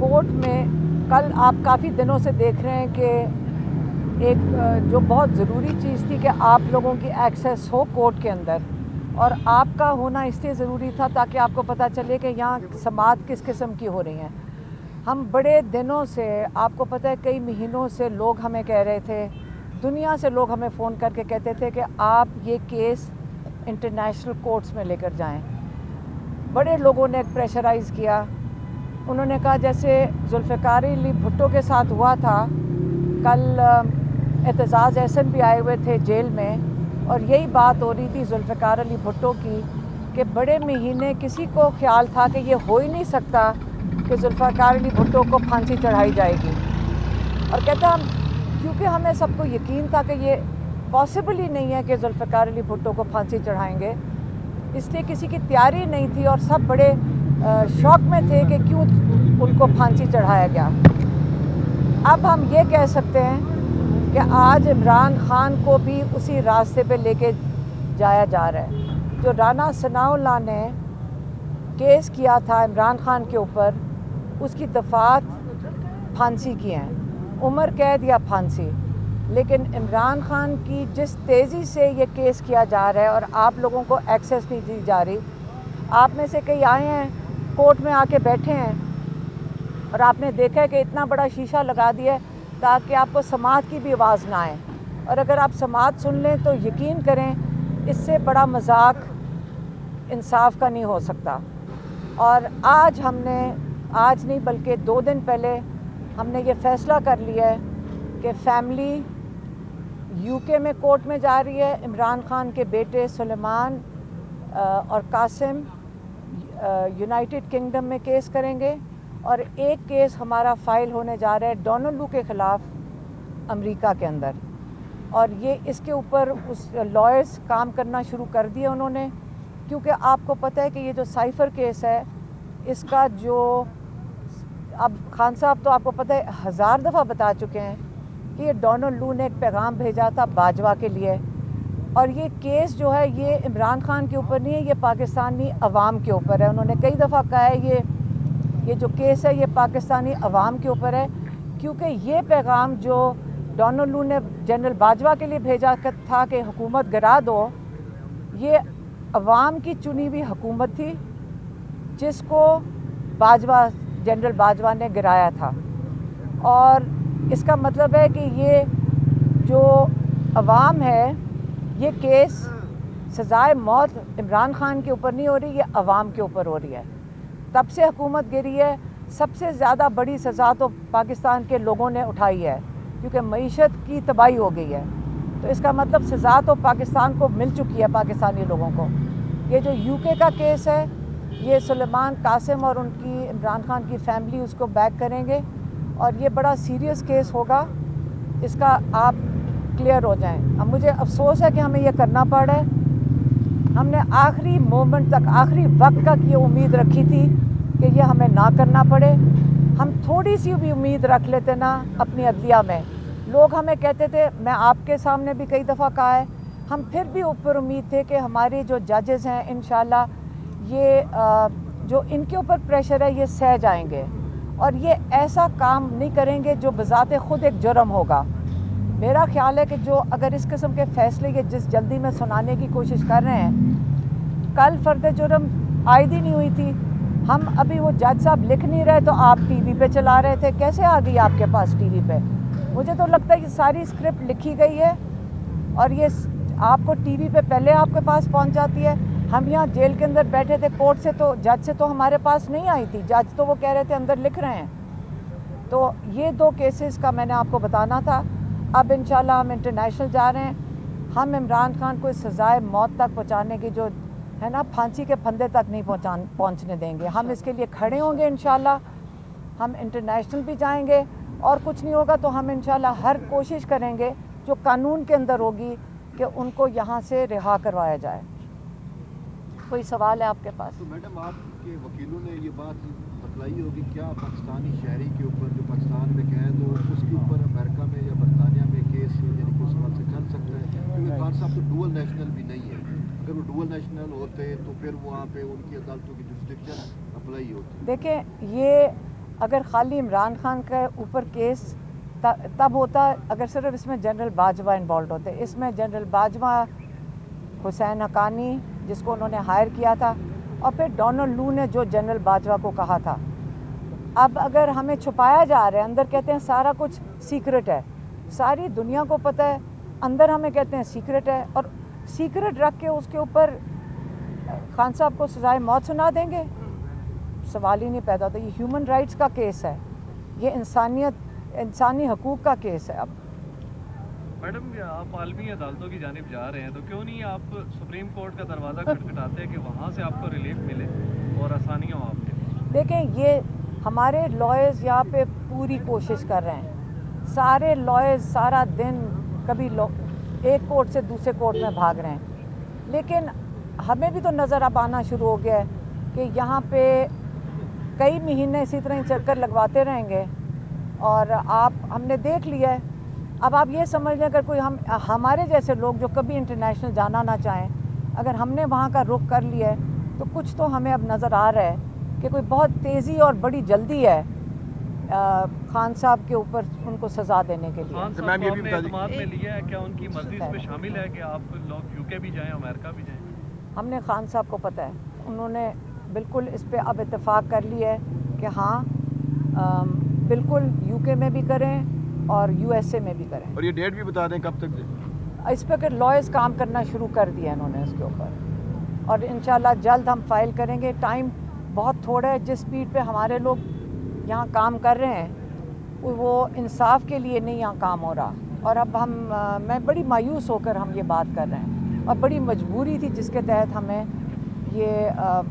Court میں کل آپ کافی دنوں سے دیکھ رہے ہیں کہ ایک جو بہت ضروری چیز تھی کہ آپ لوگوں کی ایکسیس ہو کورٹ کے اندر، اور آپ کا ہونا اس لیے ضروری تھا تاکہ آپ کو پتہ چلے کہ یہاں سماعت کس قسم کی ہو رہی ہیں۔ ہم بڑے دنوں سے، آپ کو پتہ ہے کئی مہینوں سے لوگ ہمیں کہہ رہے تھے، دنیا سے لوگ ہمیں فون کر کے کہتے تھے کہ آپ یہ کیس انٹرنیشنل کورٹس میں لے کر جائیں۔ بڑے لوگوں نے پریشرائز کیا، انہوں نے کہا جیسے ذوالفقار علی بھٹو کے ساتھ ہوا تھا، کل اعتزاز احسن بھی آئے ہوئے تھے جیل میں، اور یہی بات ہو رہی تھی ذوالفقار علی بھٹو کی کہ بڑے مہینے کسی کو خیال تھا کہ یہ ہو ہی نہیں سکتا کہ ذوالفقار علی بھٹو کو پھانسی چڑھائی جائے گی، اور کہتا ہم کیونکہ ہمیں سب کو یقین تھا کہ یہ پاسبل ہی نہیں ہے کہ ذوالفقار علی بھٹو کو پھانسی چڑھائیں گے، اس لیے کسی کی تیاری نہیں تھی اور سب بڑے شوق میں تھے کہ کیوں ان کو پھانسی چڑھایا گیا۔ اب ہم یہ کہہ سکتے ہیں کہ آج عمران خان کو بھی اسی راستے پہ لے کے جایا جا رہا ہے۔ جو رانا ثناء اللہ نے کیس کیا تھا عمران خان کے اوپر، اس کی دفعات پھانسی کی ہیں، عمر قید یا پھانسی، لیکن عمران خان کی جس تیزی سے یہ کیس کیا جا رہا ہے اور آپ لوگوں کو ایکسیس نہیں دی جا رہی، آپ میں سے کئی آئے ہیں کورٹ میں آ کے بیٹھے ہیں اور آپ نے دیکھا ہے کہ اتنا بڑا شیشہ لگا دیا ہے تاکہ آپ کو سماعت کی بھی آواز نہ آئے، اور اگر آپ سماعت سن لیں تو یقین کریں اس سے بڑا مذاق انصاف کا نہیں ہو سکتا۔ اور آج ہم نے، آج نہیں بلکہ 2 دن پہلے ہم نے یہ فیصلہ کر لیا ہے کہ فیملی یو کے میں کورٹ میں جا رہی ہے، عمران خان کے بیٹے سلیمان اور قاسم یونائٹڈ کنگڈم میں کیس کریں گے، اور ایک کیس ہمارا فائل ہونے جا رہا ہے ڈونلڈ لو کے خلاف امریکہ کے اندر، اور یہ اس کے اوپر اس لائرز کام کرنا شروع کر دیے انہوں نے، کیونکہ آپ کو پتہ ہے کہ یہ جو سائفر کیس ہے اس کا جو اب خان صاحب تو آپ کو پتہ ہے 1000 دفعہ بتا چکے ہیں کہ یہ ڈونلڈ لو نے ایک پیغام بھیجا تھا باجوہ کے لیے، اور یہ کیس جو ہے یہ عمران خان کے اوپر نہیں ہے، یہ پاکستانی عوام کے اوپر ہے۔ انہوں نے کئی دفعہ کہا ہے یہ جو کیس ہے یہ پاکستانی عوام کے اوپر ہے، کیونکہ یہ پیغام جو ڈونلڈ لو نے جنرل باجوہ کے لیے بھیجا تھا کہ حکومت گرا دو، یہ عوام کی چنی ہوئی حکومت تھی جس کو باجوہ، جنرل باجوہ نے گرایا تھا، اور اس کا مطلب ہے کہ یہ جو عوام ہے، یہ کیس سزائے موت عمران خان کے اوپر نہیں ہو رہی، یہ عوام کے اوپر ہو رہی ہے۔ تب سے حکومت گری ہے، سب سے زیادہ بڑی سزا تو پاکستان کے لوگوں نے اٹھائی ہے کیونکہ معیشت کی تباہی ہو گئی ہے، تو اس کا مطلب سزا تو پاکستان کو مل چکی ہے، پاکستانی لوگوں کو۔ یہ جو یو کے کا کیس ہے یہ سلیمان، قاسم اور ان کی عمران خان کی فیملی اس کو بیک کریں گے، اور یہ بڑا سیریس کیس ہوگا، اس کا آپ کلیئر ہو جائیں۔ اب مجھے افسوس ہے کہ ہمیں یہ کرنا پڑ رہا ہے، ہم نے آخری مومنٹ تک، آخری وقت تک یہ امید رکھی تھی کہ یہ ہمیں نہ کرنا پڑے۔ ہم تھوڑی سی بھی امید رکھ لیتے نا اپنی عدلیہ میں، لوگ ہمیں کہتے تھے، میں آپ کے سامنے بھی کئی دفعہ کہا ہے، ہم پھر بھی اوپر امید تھے کہ ہمارے جو ججز ہیں انشاءاللہ یہ جو ان کے اوپر پریشر ہے یہ سہ جائیں گے، اور یہ ایسا کام نہیں کریں گے جو بذات خود ایک جرم ہوگا۔ میرا خیال ہے کہ جو اگر اس قسم کے فیصلے یہ جس جلدی میں سنانے کی کوشش کر رہے ہیں، کل فرد جرم عائد ہی نہیں ہوئی تھی، ہم ابھی وہ جج صاحب لکھ نہیں رہے تو آپ ٹی وی پہ چلا رہے تھے، کیسے آ گئی آپ کے پاس ٹی وی پہ؟ مجھے تو لگتا ہے یہ ساری اسکرپٹ لکھی گئی ہے اور یہ آپ کو ٹی وی پہ پہلے آپ کے پاس پہنچ جاتی ہے۔ ہم یہاں جیل کے اندر بیٹھے تھے، کورٹ سے تو جج سے تو ہمارے پاس نہیں آئی تھی، جج تو وہ کہہ رہے تھے اندر لکھ رہے ہیں۔ تو یہ 2 کیسز کا میں نے آپ کو بتانا تھا۔ اب انشاءاللہ ہم انٹرنیشنل جا رہے ہیں، ہم عمران خان کو اس سزائے موت تک پہنچانے کی جو ہے نا، پھانسی کے پھندے تک نہیں پہنچنے دیں گے، ہم اس کے لیے کھڑے ہوں گے انشاءاللہ۔ ہم انٹرنیشنل بھی جائیں گے، اور کچھ نہیں ہوگا تو ہم انشاءاللہ ہر کوشش کریں گے جو قانون کے اندر ہوگی کہ ان کو یہاں سے رہا کروایا جائے۔ کوئی سوال ہے آپ کے پاس؟ تو میڈم آپ کے وکیلوں نے یہ بات بتلائی ہوگی، کیا پاکستانی شہری کے اوپر جو پاکستان میں قید ہو اس کے اوپر امریکہ میں یا برطانیہ میں کیس یعنی کہ اس حوالے سے چل سکتا ہے؟ کیونکہ خان صاحب تو ڈوئل نیشنل بھی نہیں ہے، اگر وہ ڈوئل نیشنل ہوتے تو پھر وہاں پہ ان کی عدالتوں کی جورسڈکشن اپلائی ہوتی۔ دیکھیں، یہ اگر خالی عمران خان کے اوپر کیس تب ہوتا اگر صرف اس میں جنرل باجوہ انوالوڈ ہوتے. اس میں جنرل باجوہ، حسین حقانی جس کو انہوں نے ہائر کیا تھا، اور پھر ڈونلڈ لو نے جو جنرل باجوہ کو کہا تھا. اب اگر ہمیں چھپایا جا رہا ہے، اندر کہتے ہیں سارا کچھ سیکرٹ ہے، ساری دنیا کو پتہ ہے، اندر ہمیں کہتے ہیں سیکرٹ ہے، اور سیکرٹ رکھ کے اس کے اوپر خان صاحب کو سزائے موت سنا دیں گے؟ سوال ہی نہیں پیدا ہوتا. یہ ہیومن رائٹس کا کیس ہے، یہ انسانی حقوق کا کیس ہے. اب میڈم آپ عالمی عدالتوں کی جانب جا رہے ہیں تو کیوں نہیں آپ سپریم کورٹ کا دروازہ کھٹکھٹاتے ہیں کہ وہاں سے آپ کو ریلیف ملے اور آسانیاں ہوں آپ کے لیے؟ دیکھیں، یہ ہمارے لائرز یہاں پہ پوری کوشش کر رہے ہیں. سارے لائرز سارا دن کبھی ایک کورٹ سے دوسرے کورٹ میں بھاگ رہے ہیں، لیکن ہمیں بھی تو نظر اب آنا شروع ہو گیا ہے کہ یہاں پہ کئی مہینے اسی طرح چکر لگواتے رہیں گے. اور ہم نے دیکھ لیا ہے. اب آپ یہ سمجھ لیں اگر کوئی ہمارے جیسے لوگ جو کبھی انٹرنیشنل جانا نہ چاہیں، اگر ہم نے وہاں کا رخ کر لیا ہے تو کچھ تو ہمیں اب نظر آ رہا ہے کہ کوئی بہت تیزی اور بڑی جلدی ہے خان صاحب کے اوپر ان کو سزا دینے کے لیے. خان صاحب کو اپنے اعتماد میں لیا ہے، کیا ان کی مرضی اس میں شامل ہے کہ آپ لوگ یو کے بھی جائیں، امریکہ بھی جائیں؟ ہم نے خان صاحب کو پتہ ہے، انہوں نے بالکل اس پہ اب اتفاق کر لیا ہے کہ ہاں بالکل یو کے میں بھی کریں اور یو ایس اے میں بھی کریں. اور یہ ڈیٹ بھی بتا دیں کب تک؟ اس پہ اگر لائرز کام کرنا شروع کر دیا انہوں نے اس کے اوپر، اور انشاءاللہ جلد ہم فائل کریں گے. ٹائم بہت تھوڑا ہے. جس سپیڈ پہ ہمارے لوگ یہاں کام کر رہے ہیں وہ انصاف کے لیے نہیں یہاں کام ہو رہا. اور اب میں بڑی مایوس ہو کر ہم یہ بات کر رہے ہیں، اور بڑی مجبوری تھی جس کے تحت ہمیں یہ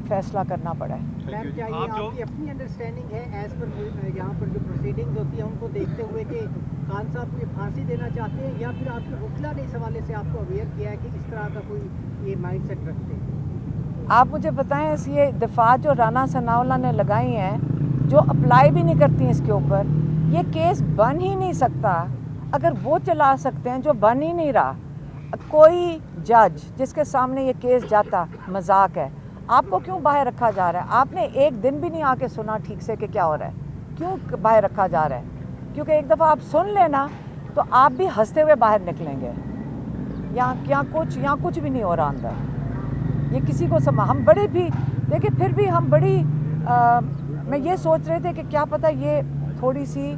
فیصلہ کرنا پڑا ہے. میم کیا یہ آپ کی اپنی انڈرسٹینڈنگ ہے ایز پر یہاں پر جو پروسیڈنگز ہوتی ہیں ان کو دیکھتے ہوئے کہ خان صاحب کو پھانسی دینا چاہتے ہیں، یا پھر آپ کے وکلا نے اس حوالے سے آپ کو اویئر کیا ہے کہ اس طرح کا کوئی یہ مائنڈ سیٹ رکھتے ہیں؟ آپ مجھے بتائیں، یہ دفاع جو رانا ثناءاللہ نے لگائی ہیں جو اپلائی بھی نہیں کرتی ہیں اس کے اوپر، یہ کیس بن ہی نہیں سکتا. اگر وہ چلا سکتے ہیں جو بن ہی نہیں رہا. کوئی جج جس کے سامنے یہ کیس جاتا مذاق ہے. آپ کو کیوں باہر رکھا جا رہا ہے؟ آپ نے ایک دن بھی نہیں آ کے سنا ٹھیک سے کہ کیا ہو رہا ہے، کیوں باہر رکھا جا رہا ہے؟ کیونکہ ایک دفعہ آپ سن لینا تو آپ بھی ہنستے ہوئے باہر نکلیں گے. یہاں کچھ بھی نہیں ہو رہا اندر. یہ کسی کو ہم بڑے بھی دیکھیں، پھر بھی ہم بڑی میں یہ سوچ رہے تھے کہ کیا پتہ یہ تھوڑی سی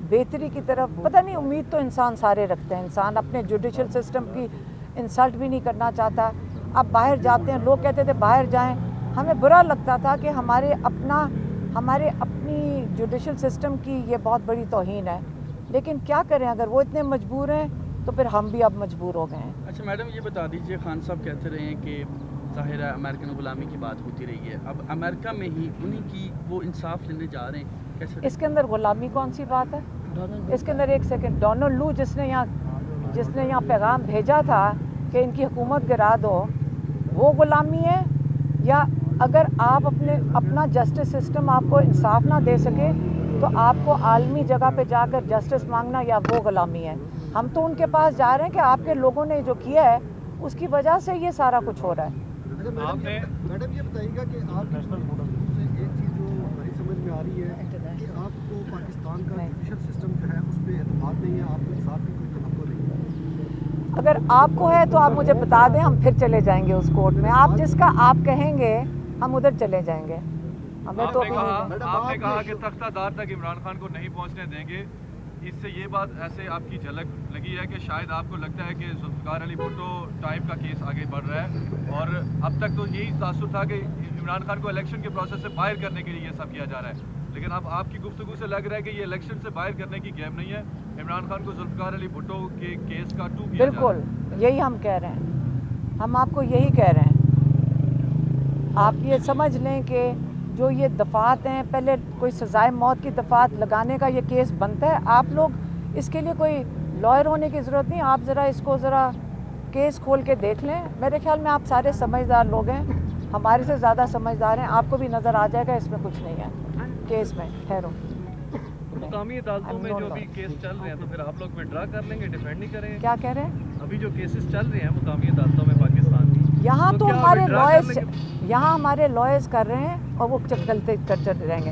بہتری کی طرف، پتہ نہیں، امید تو انسان سارے رکھتے ہیں. انسان اپنے جوڈیشل سسٹم کی انسلٹ بھی نہیں کرنا چاہتا. اب باہر جاتے ہیں، لوگ کہتے تھے باہر جائیں، ہمیں برا لگتا تھا کہ ہمارے اپنی جوڈیشل سسٹم کی یہ بہت بڑی توہین ہے. لیکن کیا کریں، اگر وہ اتنے مجبور ہیں تو پھر ہم بھی اب مجبور ہو گئے ہیں. اچھا میڈم، یہ بتا دیجئے، خان صاحب کہتے رہے ہیں کہ ظاہر ہے امریکن غلامی کی بات ہوتی رہی ہے، اب امریکہ میں ہی انہی کی وہ انصاف لینے جا رہے ہیں، کیسے؟ اس کے اندر غلامی کون سی بات ہے؟ اس کے اندر ایک سیکنڈ، ڈونلڈ لو جس نے یہاں پیغام بھیجا تھا کہ ان کی حکومت گرا دو، وہ غلامی ہے؟ یا اگر آپ اپنا جسٹس سسٹم آپ کو انصاف نہ دے سکے تو آپ کو عالمی جگہ پہ جا کر جسٹس مانگنا، یا وہ غلامی ہے؟ ہم تو ان کے پاس جا رہے ہیں کہ آپ کے لوگوں نے جو کیا ہے اس کی وجہ سے یہ سارا کچھ ہو رہا ہے. میڈم یہ بتائیے گا کہ آپ سے ایک چیز جو ہماری سمجھ میں آ رہی ہے کہ آپ کو پاکستان کا جوڈیشل سسٹم جو ہے اس پہ اعتماد نہیں ہے، آپ کو انصاف کی کوئی توقع نہیں ہے. اگر آپ کو ہے تو آپ مجھے بتا دیں، ہم پھر چلے جائیں گے اس کورٹ میں. آپ جس کا آپ کہیں گے ہم ادھر چلے جائیں گے. ہمیں تو آپ نے کہا کہ تختہ دار تک عمران خان کو نہیں پہنچنے دیں گے. اس سے یہ بات ایسے آپ کی جھلک لگی ہے کہ شاید آپ کو لگتا ہے کہ ذوالفقار علی بھٹو ٹائپ کا کیس آگے بڑھ رہا ہے، اور اب تک تو یہی تاثر تھا کہ عمران خان کو الیکشن کے پروسیس سے باہر کرنے کے لیے یہ سب کیا جا رہا ہے. لیکن اب آپ کی گفتگو سے لگ رہا ہے کہ یہ الیکشن سے باہر کرنے کی گیم نہیں ہے، عمران خان کو ذوالفقار علی بھٹو کے کیس کا ٹو کیا جا رہا ہے. بالکل یہی ہم کہہ رہے ہیں، ہم آپ کو یہی کہہ رہے ہیں. آپ یہ سمجھ لیں کہ جو یہ دفعات ہیں، پہلے کوئی سزائے موت کی دفعات لگانے کا یہ کیس بنتا ہے. آپ لوگ اس کے لیے کوئی لائر ہونے کی ضرورت نہیں. آپ ذرا اس کو ذرا کیس کھول کے دیکھ لیں. میرے خیال میں آپ سارے سمجھدار لوگ ہیں، ہمارے سے زیادہ سمجھدار ہیں. آپ کو بھی نظر آ جائے گا اس میں کچھ نہیں ہے کیس میں. ٹھہرو، مقامی عدالتوں میں جو ابھی کیس چل رہے ہیں تو پھر آپ لوگ وڈرا کر لیں گے، ڈیفینڈ نہیں کریں گے؟ کیا کہہ رہے ہیں؟ ابھی جو کیسز چل رہے ہیں مقامی عدالتوں میں پاکستان کی، یہاں تو کیا ہمارے withdraw کر لائرز لیں گے؟ یہاں ہمارے لائرز کر رہے ہیں اور وہ چلتے رہیں گے.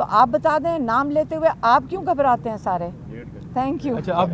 تو آپ بتا دیں نام لیتے ہوئے آپ کیوں گھبراتے ہیں سارے؟ Thank you. اچھا اب